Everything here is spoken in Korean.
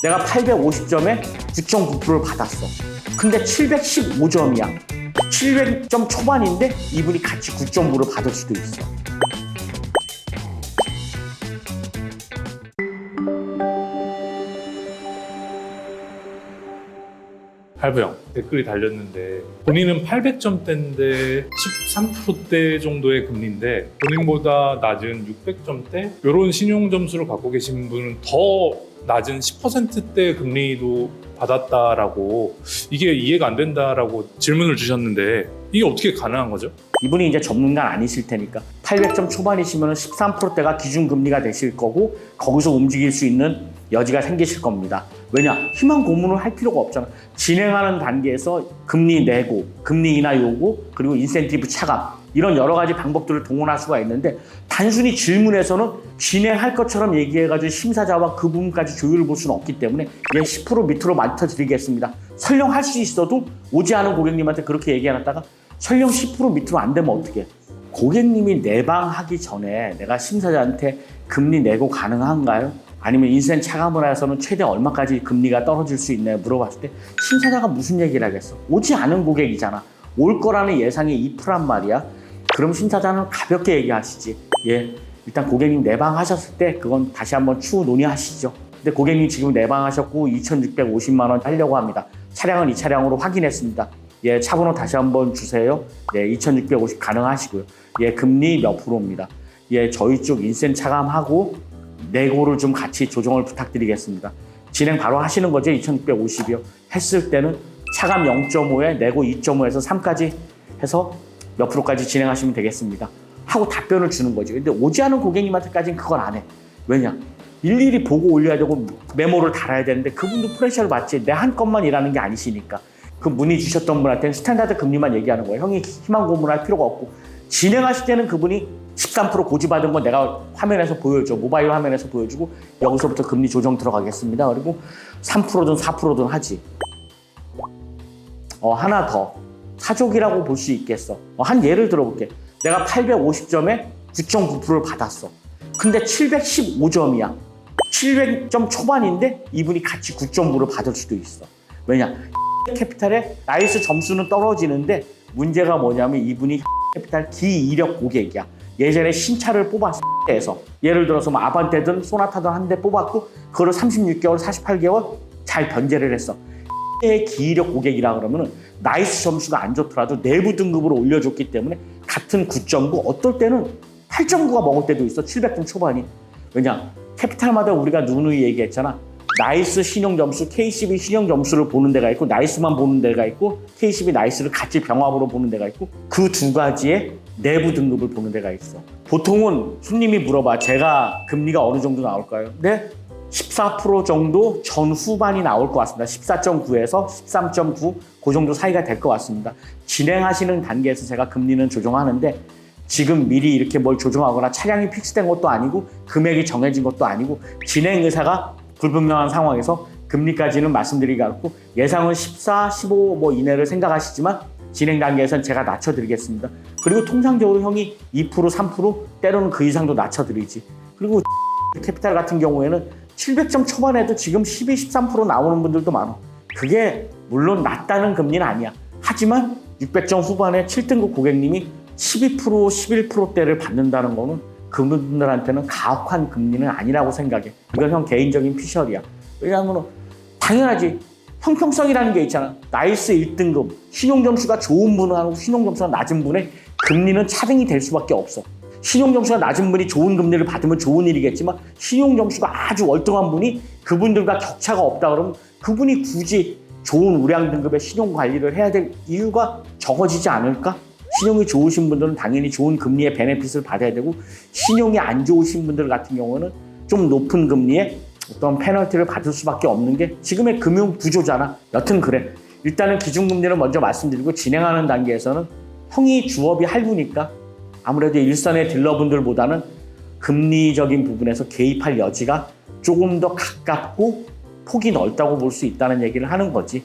내가 850점에 9.9%를 받았어. 근데 715점이야. 700점 초반인데 이분이 같이 9.9를 받을 수도 있어. 할부형 댓글이 달렸는데 본인은 800점대인데 13%대 정도의 금리인데 본인보다 낮은 600점대 이런 신용 점수를 갖고 계신 분은 더 낮은 10%대 금리도 받았다라고 이게 이해가 안 된다라고 질문을 주셨는데 이게 어떻게 가능한 거죠? 이분이 이제 전문가는 아니실 테니까 800점 초반이시면 13%대가 기준금리가 되실 거고 거기서 움직일 수 있는 여지가 생기실 겁니다. 왜냐? 희망 고문을 할 필요가 없잖아. 진행하는 단계에서 금리 내고, 금리 인하 요구, 그리고 인센티브 차감 이런 여러 가지 방법들을 동원할 수가 있는데 단순히 질문에서는 진행할 것처럼 얘기해가지고 심사자와 그 부분까지 조율을 볼 수는 없기 때문에 얘 10% 밑으로 맞춰드리겠습니다. 설령 할 수 있어도 오지 않은 고객님한테 그렇게 얘기해놨다가 설령 10% 밑으로 안 되면 어떻게 해? 고객님이 내방하기 전에 내가 심사자한테 금리 내고 가능한가요? 아니면 인센 차감을 해서는 최대 얼마까지 금리가 떨어질 수 있나요? 물어봤을 때 심사자가 무슨 얘기를 하겠어? 오지 않은 고객이잖아. 올 거라는 예상이 2%란 말이야. 그럼 심사자는 가볍게 얘기하시지. 예, 일단 고객님 내방하셨을 때 그건 다시 한번 추후 논의하시죠. 근데 고객님 지금 내방하셨고 2,650만 원 하려고 합니다. 차량은 이 차량으로 확인했습니다. 예, 차번호 다시 한번 주세요. 예, 2,650 가능하시고요. 예, 금리 몇 프로입니다. 예, 저희 쪽 인센 차감하고 내고를 좀 같이 조정을 부탁드리겠습니다. 진행 바로 하시는 거죠? 2,650이요. 했을 때는 차감 0.5에 내고 2.5에서 3까지 해서 몇 프로까지 진행하시면 되겠습니다. 하고 답변을 주는 거죠. 근데 오지 않은 고객님한테까지는 그걸 안 해. 왜냐? 일일이 보고 올려야 되고 메모를 달아야 되는데 그분도 프레셔를 받지. 내 한 건만 일하는 게 아니시니까. 그 문의 주셨던 분한테는 스탠다드 금리만 얘기하는 거예요. 형이 희망 고문할 필요가 없고 진행하실 때는 그분이 13% 고지받은 거 내가 화면에서 보여줘. 모바일 화면에서 보여주고 여기서부터 금리 조정 들어가겠습니다. 그리고 3%든 4%든 하지. 하나 더. 사족이라고 볼 수 있겠어. 한 예를 들어볼게. 내가 850점에 9.9%를 받았어. 근데 715점이야. 700점 초반인데 이분이 같이 9.9를 받을 수도 있어. 왜냐? 캐피탈의 나이스 점수는 떨어지는데 문제가 뭐냐면 이분이 캐피탈 기이력 고객이야. 예전에 신차를 뽑았을 때에서 예를 들어서 뭐 아반떼든 소나타든 한 대 뽑았고 그거를 36개월, 48개월 잘 변제를 했어. 기이력 고객이라 그러면은 나이스 점수가 안 좋더라도 내부 등급으로 올려줬기 때문에 같은 9.9 어떨 때는 8.9가 먹을 때도 있어. 700점 초반이. 왜냐? 캐피탈마다 우리가 누누이 얘기했잖아. 나이스 신용 점수, KCB 신용 점수를 보는 데가 있고 나이스만 보는 데가 있고 KCB 나이스를 같이 병합으로 보는 데가 있고 그 두 가지의 내부 등급을 보는 데가 있어. 보통은 손님이 물어봐. 제가 금리가 어느 정도 나올까요? 네? 14% 정도 전후반이 나올 것 같습니다. 14.9에서 13.9 그 정도 사이가 될 것 같습니다. 진행하시는 단계에서 제가 금리는 조정하는데 지금 미리 이렇게 뭘 조정하거나 차량이 픽스된 것도 아니고 금액이 정해진 것도 아니고 진행 의사가 불분명한 상황에서 금리까지는 말씀드리기 어렵고 예상은 14, 15 뭐 이내를 생각하시지만 진행 단계에서는 제가 낮춰드리겠습니다. 그리고 통상적으로 형이 2%, 3% 때로는 그 이상도 낮춰드리지. 그리고 캐피탈 같은 경우에는 700점 초반에도 지금 12, 13% 나오는 분들도 많아. 그게 물론 낮다는 금리는 아니야. 하지만 600점 후반에 7등급 고객님이 12%, 11%대를 받는다는 거는 그분들한테는 가혹한 금리는 아니라고 생각해. 이건 형 개인적인 피셜이야. 왜냐하면 당연하지. 형평성이라는 게 있잖아. 나이스 1등급, 신용점수가 좋은 분하고 신용점수가 낮은 분의 금리는 차등이 될 수밖에 없어. 신용점수가 낮은 분이 좋은 금리를 받으면 좋은 일이겠지만 신용점수가 아주 월등한 분이 그분들과 격차가 없다 그러면 그분이 굳이 좋은 우량 등급의 신용관리를 해야 될 이유가 적어지지 않을까? 신용이 좋으신 분들은 당연히 좋은 금리의 베네핏을 받아야 되고 신용이 안 좋으신 분들 같은 경우는 좀 높은 금리에 어떤 페널티를 받을 수밖에 없는 게 지금의 금융 구조잖아. 여튼 그래. 일단은 기준금리를 먼저 말씀드리고 진행하는 단계에서는 형이 주업이 할부니까 아무래도 일선의 딜러분들보다는 금리적인 부분에서 개입할 여지가 조금 더 가깝고 폭이 넓다고 볼 수 있다는 얘기를 하는 거지.